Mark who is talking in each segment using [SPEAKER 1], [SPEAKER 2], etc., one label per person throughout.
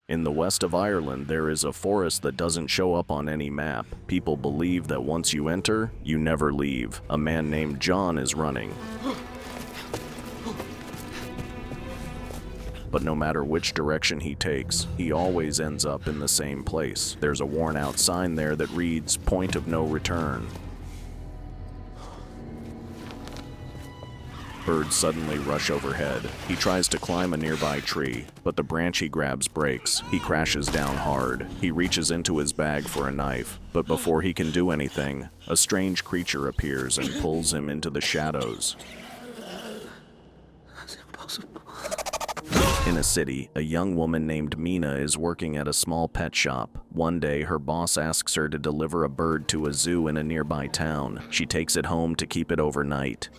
[SPEAKER 1] In the west of Ireland, there is a forest that doesn't show up on any map. People believe that once you enter, you never leave. A man named John is running. But no matter which direction he takes, he always ends up in the same place. There's a worn-out sign there that reads, "Point of no return." Birds suddenly rush overhead. He tries to climb a nearby tree, but the branch he grabs breaks. He crashes down hard. He reaches into his bag for a knife, but before he can do anything, a strange creature appears and pulls him into the shadows.
[SPEAKER 2] That's impossible.
[SPEAKER 1] In a city, a young woman named Mina is working at a small pet shop. One day, her boss asks her to deliver a bird to a zoo in a nearby town. She takes it home to keep it overnight.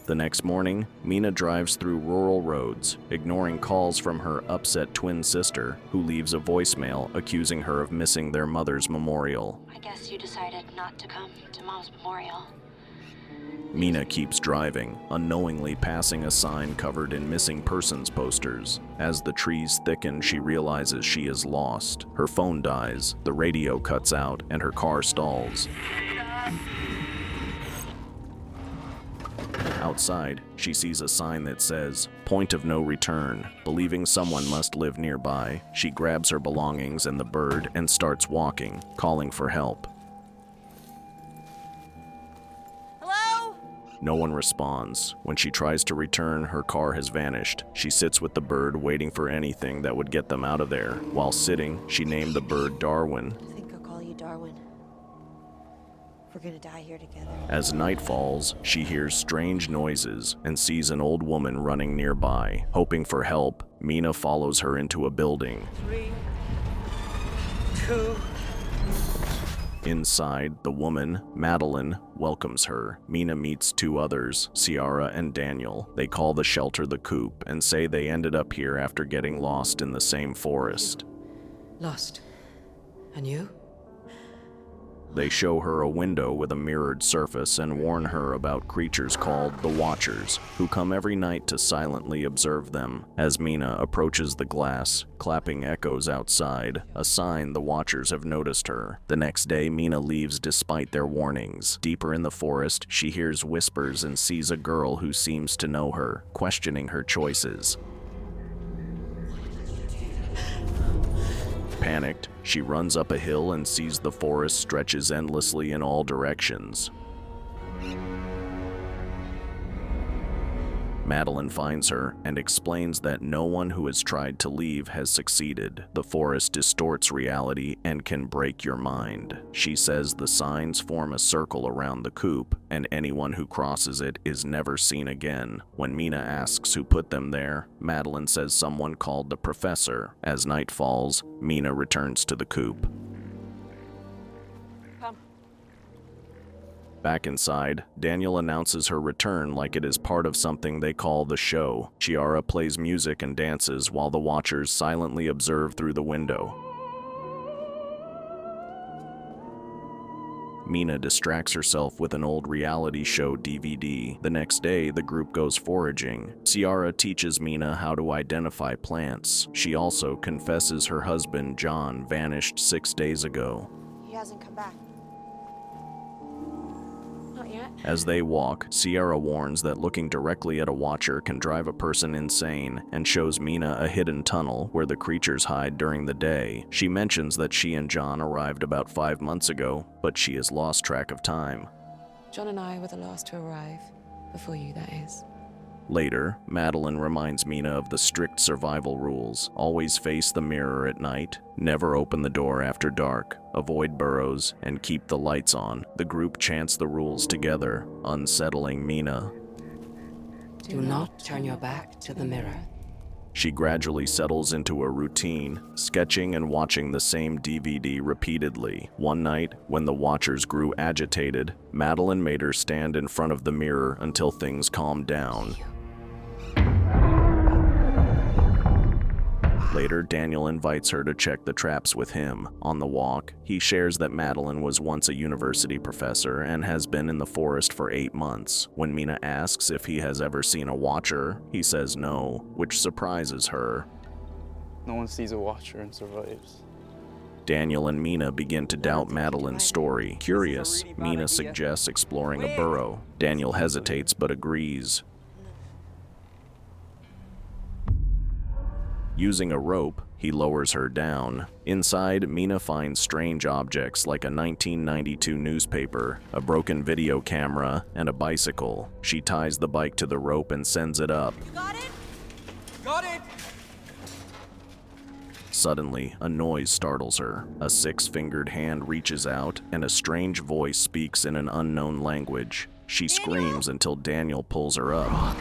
[SPEAKER 1] The next morning, Mina drives through rural roads, ignoring calls from her upset twin sister, who leaves a voicemail accusing her of missing their mother's memorial.
[SPEAKER 3] I guess you decided not to come to Mom's memorial.
[SPEAKER 1] Mina keeps driving, unknowingly passing a sign covered in missing persons posters. As the trees thicken, she realizes she is lost. Her phone dies, the radio cuts out, and her car stalls. Outside, she sees a sign that says, "Point of no return." Believing someone must live nearby, she grabs her belongings and the bird and starts walking, calling for help.
[SPEAKER 3] Hello?
[SPEAKER 1] No one responds. When she tries to return, her car has vanished. She sits with the bird, waiting for anything that would get them out of there. While sitting, she named the bird Darwin.
[SPEAKER 3] I think I'll call you Darwin. We're gonna die here together.
[SPEAKER 1] As night falls, she hears strange noises and sees an old woman running nearby. Hoping for help, Mina follows her into a building.
[SPEAKER 2] 3, 2.
[SPEAKER 1] Inside, the woman, Madeline, welcomes her. Mina meets two others, Ciara and Daniel. They call the shelter the Coop and say they ended up here after getting lost in the same forest.
[SPEAKER 2] Lost. And you?
[SPEAKER 1] They show her a window with a mirrored surface and warn her about creatures called the Watchers, who come every night to silently observe them. As Mina approaches the glass, clapping echoes outside, a sign the Watchers have noticed her. The next day, Mina leaves despite their warnings. Deeper in the forest, she hears whispers and sees a girl who seems to know her, questioning her choices. Panicked, she runs up a hill and sees the forest stretches endlessly in all directions. Madeline finds her and explains that no one who has tried to leave has succeeded. The forest distorts reality and can break your mind. She says the signs form a circle around the coop, and anyone who crosses it is never seen again. When Mina asks who put them there, Madeline says someone called the professor. As night falls, Mina returns to the coop.
[SPEAKER 3] Come.
[SPEAKER 1] Back inside, Daniel announces her return like it is part of something they call the show. Ciara plays music and dances while the Watchers silently observe through the window. Mina distracts herself with an old reality show DVD. The next day, the group goes foraging. Ciara teaches Mina how to identify plants. She also confesses her husband, John, vanished 6 days ago.
[SPEAKER 3] He hasn't come back. Not yet.
[SPEAKER 1] As they walk, Ciara warns that looking directly at a Watcher can drive a person insane and shows Mina a hidden tunnel where the creatures hide during the day. She mentions that she and John arrived about 5 months ago, but she has lost track of time.
[SPEAKER 2] John and I were the last to arrive. Before you, that is.
[SPEAKER 1] Later, Madeline reminds Mina of the strict survival rules. Always face the mirror at night, never open the door after dark, avoid burrows, and keep the lights on. The group chants the rules together, unsettling Mina.
[SPEAKER 2] Do not turn your back to the mirror.
[SPEAKER 1] She gradually settles into a routine, sketching and watching the same DVD repeatedly. One night, when the Watchers grew agitated, Madeline made her stand in front of the mirror until things calmed down. Later, Daniel invites her to check the traps with him. On the walk, he shares that Madeline was once a university professor and has been in the forest for 8 months. When Mina asks if he has ever seen a watcher, he says no, which surprises her.
[SPEAKER 4] No one sees a watcher and survives.
[SPEAKER 1] Daniel and Mina begin to doubt Madeline's story. Curious, Mina suggests exploring a burrow. Daniel hesitates but agrees. Using a rope, he lowers her down. Inside, Mina finds strange objects like a 1992 newspaper, a broken video camera, and a bicycle. She ties the bike to the rope and sends it up.
[SPEAKER 3] Got it?
[SPEAKER 5] Got it!
[SPEAKER 1] Suddenly, a noise startles her. A 6-fingered hand reaches out, and a strange voice speaks in an unknown language. She screams until Daniel pulls her up.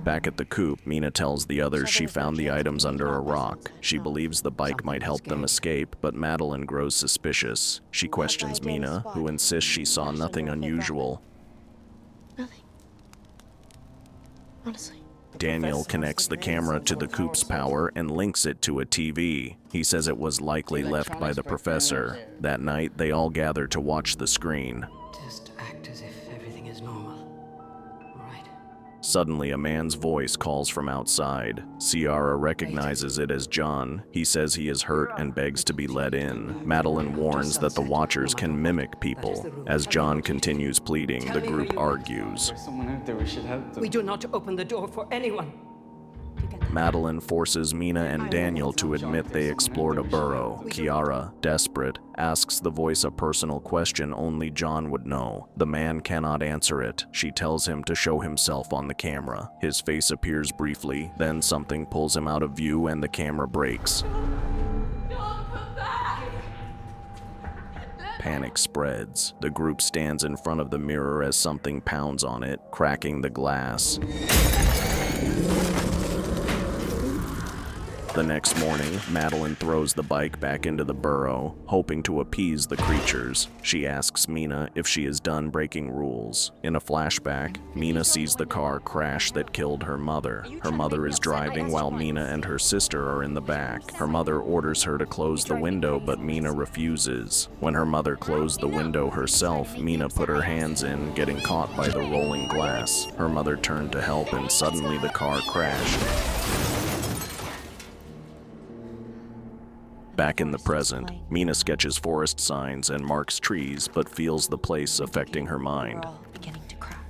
[SPEAKER 1] Back at the coop, Mina tells the others she found the items under a rock. She believes the bike might help them escape, but Madeline grows suspicious. She questions Mina, who insists she saw nothing unusual.
[SPEAKER 3] Nothing. Honestly.
[SPEAKER 1] Daniel connects the camera to the coop's power and links it to a TV. He says it was likely left by the professor. That night, they all gather to watch the screen.
[SPEAKER 5] Just act as if everything is normal. Right.
[SPEAKER 1] Suddenly, a man's voice calls from outside. Ciara recognizes it as John. He says he is hurt and begs to be let in. Madeline warns that the Watchers can mimic people. As John continues pleading, the group argues.
[SPEAKER 4] There's someone out there, we should help them.
[SPEAKER 6] We do not open the door for anyone.
[SPEAKER 1] Madeline forces Mina and Daniel to admit they explored a burrow. Ciara, desperate, asks the voice a personal question only John would know. The man cannot answer it. She tells him to show himself on the camera. His face appears briefly, then something pulls him out of view and the camera breaks. Panic spreads. The group stands in front of the mirror as something pounds on it, cracking the glass. The next morning, Madeline throws the bike back into the burrow, hoping to appease the creatures. She asks Mina if she is done breaking rules. In a flashback, Mina sees the car crash that killed her mother. Her mother is driving while Mina and her sister are in the back. Her mother orders her to close the window, but Mina refuses. When her mother closed the window herself, Mina put her hands in, getting caught by the rolling glass. Her mother turned to help, and suddenly the car crashed. Back in the present, Mina sketches forest signs and marks trees, but feels the place affecting her mind.
[SPEAKER 3] We're all beginning to crack.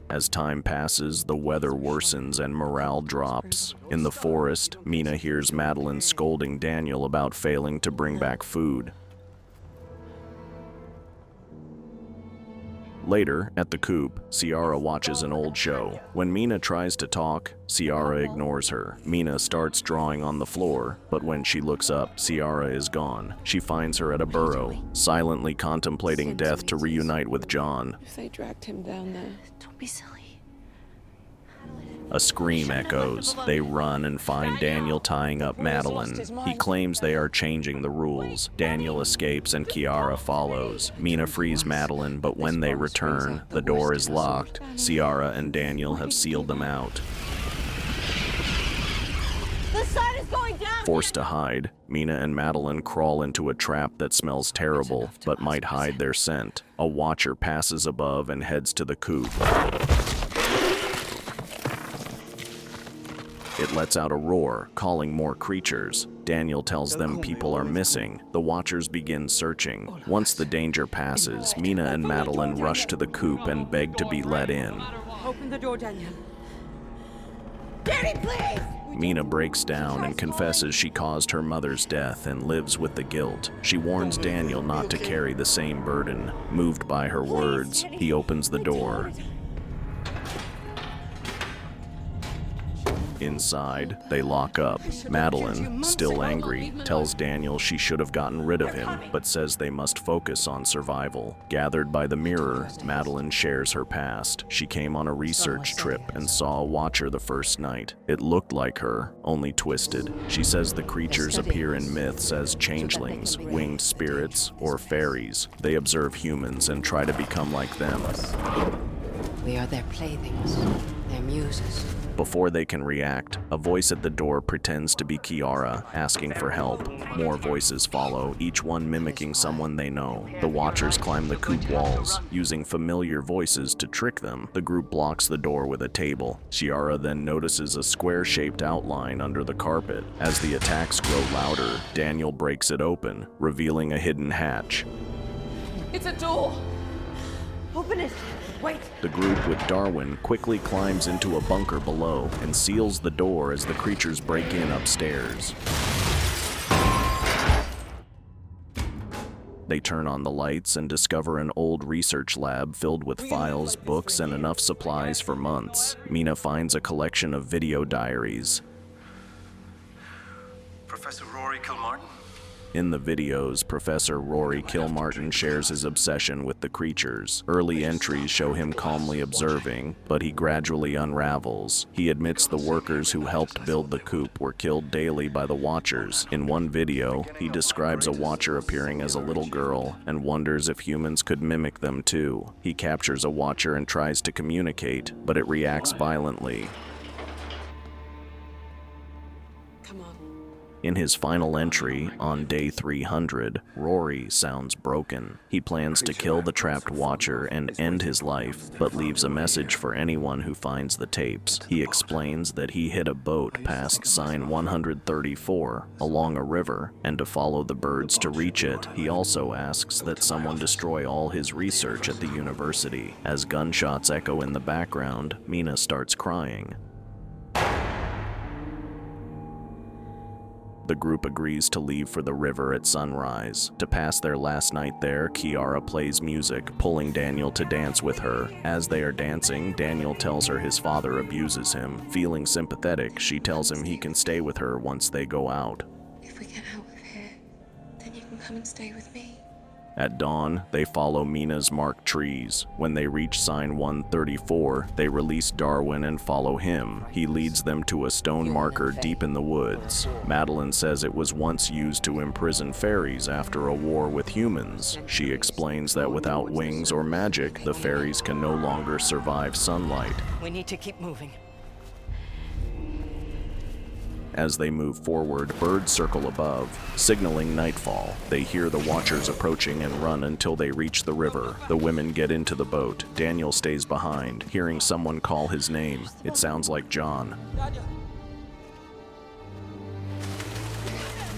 [SPEAKER 1] As time passes, the weather worsens and morale drops. In the forest, Mina hears Madeline scolding Daniel about failing to bring back food. Later, at the coop, Ciara watches an old show. When Mina tries to talk, Ciara ignores her. Mina starts drawing on the floor, but when she looks up, Ciara is gone. She finds her at a burrow, silently contemplating death to reunite with John.
[SPEAKER 2] If they dragged him down there.
[SPEAKER 3] Don't be silly.
[SPEAKER 1] A scream echoes. They run and find Daniel tying up Madeline. He claims they are changing the rules. Daniel escapes and Ciara follows. Mina frees Madeline, but when they return, the door is locked. Ciara and Daniel have sealed them out.
[SPEAKER 3] The sun is going down!
[SPEAKER 1] Forced to hide, Mina and Madeline crawl into a trap that smells terrible, but might hide their scent. A watcher passes above and heads to the coop. It lets out a roar, calling more creatures. Daniel tells them people are missing. The Watchers begin searching. Once the danger passes, Mina and Madeline rush to the coop and beg to be let in.
[SPEAKER 6] Open the door, Daniel.
[SPEAKER 3] Daddy, please!
[SPEAKER 1] Mina breaks down and confesses she caused her mother's death and lives with the guilt. She warns Daniel not to carry the same burden. Moved by her words, he opens the door. Inside, they lock up. Madeline, still angry, tells Daniel she should have gotten rid of him, but says they must focus on survival. Gathered by the mirror, Madeline shares her past. She came on a research trip and saw a Watcher the first night. It looked like her, only twisted. She says the creatures appear in myths as changelings, winged spirits, or fairies. They observe humans and try to become like them.
[SPEAKER 5] We are their playthings, their muses.
[SPEAKER 1] Before they can react, a voice at the door pretends to be Kiara, asking for help. More voices follow, each one mimicking someone they know. The Watchers climb the coop walls, using familiar voices to trick them. The group blocks the door with a table. Kiara then notices a square-shaped outline under the carpet. As the attacks grow louder, Daniel breaks it open, revealing a hidden hatch.
[SPEAKER 6] It's a door! Open it! Wait!
[SPEAKER 1] The group with Darwin quickly climbs into a bunker below and seals the door as the creatures break in upstairs. They turn on the lights and discover an old research lab filled with files, books, and enough supplies for months. Mina finds a collection of video diaries.
[SPEAKER 7] Professor Rory Kilmartin?
[SPEAKER 1] In the videos, Professor Rory Kilmartin shares his obsession with the creatures. Early entries show him calmly observing, but he gradually unravels. He admits the workers who helped build the coop were killed daily by the Watchers. In one video, he describes a Watcher appearing as a little girl and wonders if humans could mimic them too. He captures a Watcher and tries to communicate, but it reacts violently.
[SPEAKER 2] Come on.
[SPEAKER 1] In his final entry, on day 300, Rory sounds broken. He plans to kill the trapped Watcher and end his life, but leaves a message for anyone who finds the tapes. He explains that he hit a boat past sign 134 along a river, and to follow the birds to reach it. He also asks that someone destroy all his research at the university. As gunshots echo in the background, Mina starts crying. The group agrees to leave for the river at sunrise. To pass their last night there, Kiara plays music, pulling Daniel to dance with her. As they are dancing, Daniel tells her his father abuses him. Feeling sympathetic, she tells him he can stay with her once they go out.
[SPEAKER 2] If we get out of here, then you can come and stay with me.
[SPEAKER 1] At dawn, they follow Mina's marked trees. When they reach sign 134, they release Darwin and follow him. He leads them to a stone marker deep in the woods. Madeline says it was once used to imprison fairies after a war with humans. She explains that without wings or magic, the fairies can no longer survive sunlight.
[SPEAKER 5] We need to keep moving.
[SPEAKER 1] As they move forward, birds circle above, signaling nightfall. They hear the Watchers approaching and run until they reach the river. The women get into the boat. Daniel stays behind, hearing someone call his name. It sounds like John.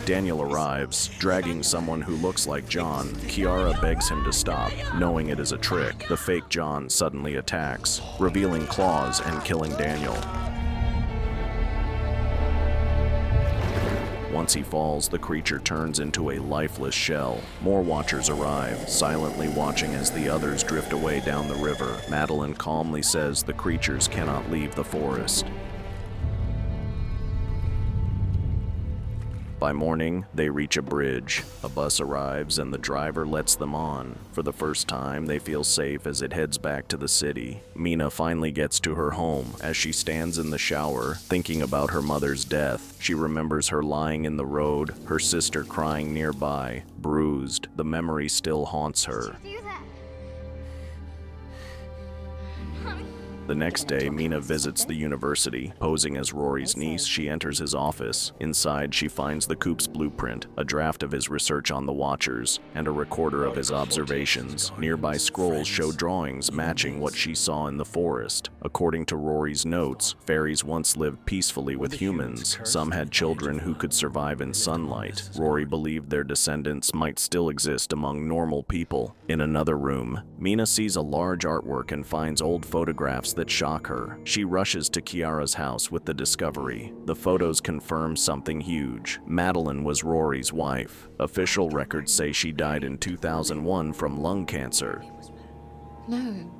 [SPEAKER 1] Daniel arrives, dragging someone who looks like John. Kiara begs him to stop, knowing it is a trick. The fake John suddenly attacks, revealing claws and killing Daniel. Once he falls, the creature turns into a lifeless shell. More Watchers arrive, silently watching as the others drift away down the river. Madeline calmly says the creatures cannot leave the forest. By morning, they reach a bridge. A bus arrives and the driver lets them on. For the first time, they feel safe as it heads back to the city. Mina finally gets to her home. As she stands in the shower, thinking about her mother's death, she remembers her lying in the road, her sister crying nearby. Bruised, the memory still haunts her. The next day, Mina visits the university. Posing as Rory's niece, she enters his office. Inside, she finds the coop's blueprint, a draft of his research on the Watchers, and a recorder of his observations. Nearby scrolls show drawings matching what she saw in the forest. According to Rory's notes, fairies once lived peacefully with humans. Some had children who could survive in sunlight. Rory believed their descendants might still exist among normal people. In another room, Mina sees a large artwork and finds old photographs that shock her. She rushes to Kiara's house with the discovery. The photos confirm something huge. Madeline was Rory's wife. Official records say she died in 2001 from lung cancer.
[SPEAKER 2] No.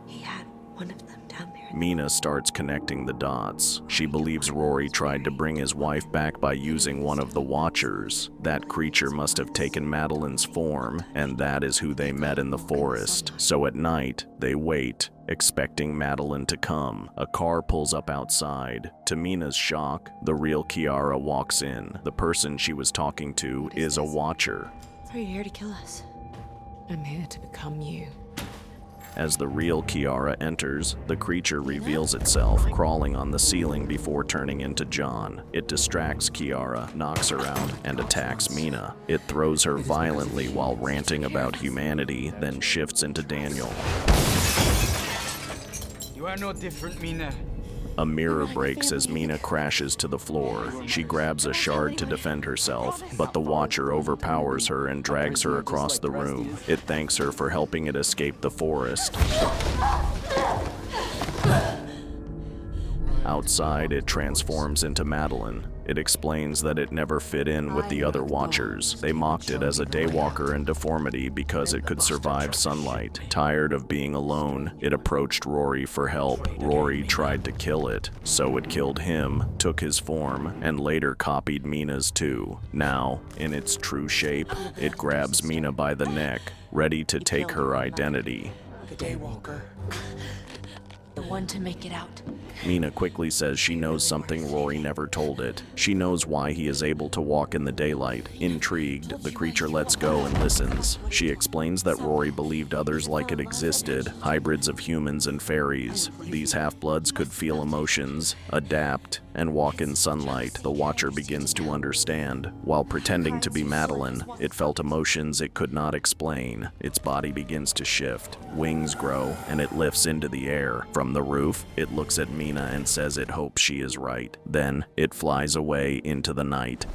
[SPEAKER 3] He had one of them down there.
[SPEAKER 1] Mina starts connecting the dots. She believes Rory tried to bring his wife back by using one of the Watchers. That creature must have taken Madeline's form, and that is who they met in the forest. So at night, they wait, expecting Madeline to come. A car pulls up outside. To Mina's shock, the real Kiara walks in. The person she was talking to is a Watcher.
[SPEAKER 3] Are you here to kill us?
[SPEAKER 2] I'm here to become you.
[SPEAKER 1] As the real Kiara enters, the creature reveals itself, crawling on the ceiling before turning into John. It distracts Kiara, knocks her out, and attacks Mina. It throws her violently while ranting about humanity, then shifts into Daniel.
[SPEAKER 7] You are no different, Mina.
[SPEAKER 1] A mirror breaks as Mina crashes to the floor. She grabs a shard to defend herself, but the Watcher overpowers her and drags her across the room. It thanks her for helping it escape the forest. Outside, it transforms into Madeline. It explains that it never fit in with the other Watchers. They mocked it as a daywalker and deformity because it could survive sunlight. Tired of being alone, it approached Rory for help. Rory tried to kill it, so it killed him, took his form, and later copied Mina's too. Now, in its true shape, it grabs Mina by the neck, ready to take her identity.
[SPEAKER 3] The Daywalker. The one to make it out.
[SPEAKER 1] Mina quickly says she knows something Rory never told it. She knows why he is able to walk in the daylight. Intrigued, the creature lets go and listens. She explains that Rory believed others like it existed, hybrids of humans and fairies. These half-bloods could feel emotions, adapt, and walk in sunlight. The Watcher begins to understand. While pretending to be Madeline, it felt emotions it could not explain. Its body begins to shift. Wings grow, and it lifts into the air. From the roof, it looks at Mina and says it hopes she is right. Then, it flies away into the night.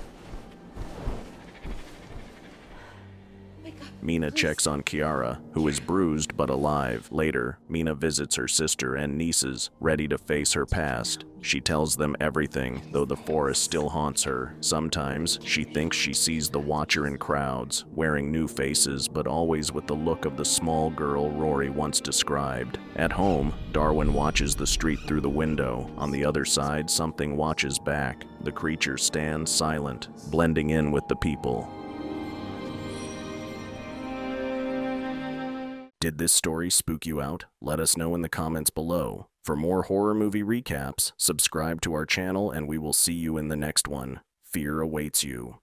[SPEAKER 1] Mina checks on Kiara, who is bruised but alive. Later, Mina visits her sister and nieces, ready to face her past. She tells them everything, though the forest still haunts her. Sometimes, she thinks she sees the Watcher in crowds, wearing new faces, but always with the look of the small girl Rory once described. At home, Darwin watches the street through the window. On the other side, something watches back. The creature stands silent, blending in with the people. Did this story spook you out? Let us know in the comments below. For more horror movie recaps, subscribe to our channel and we will see you in the next one. Fear awaits you.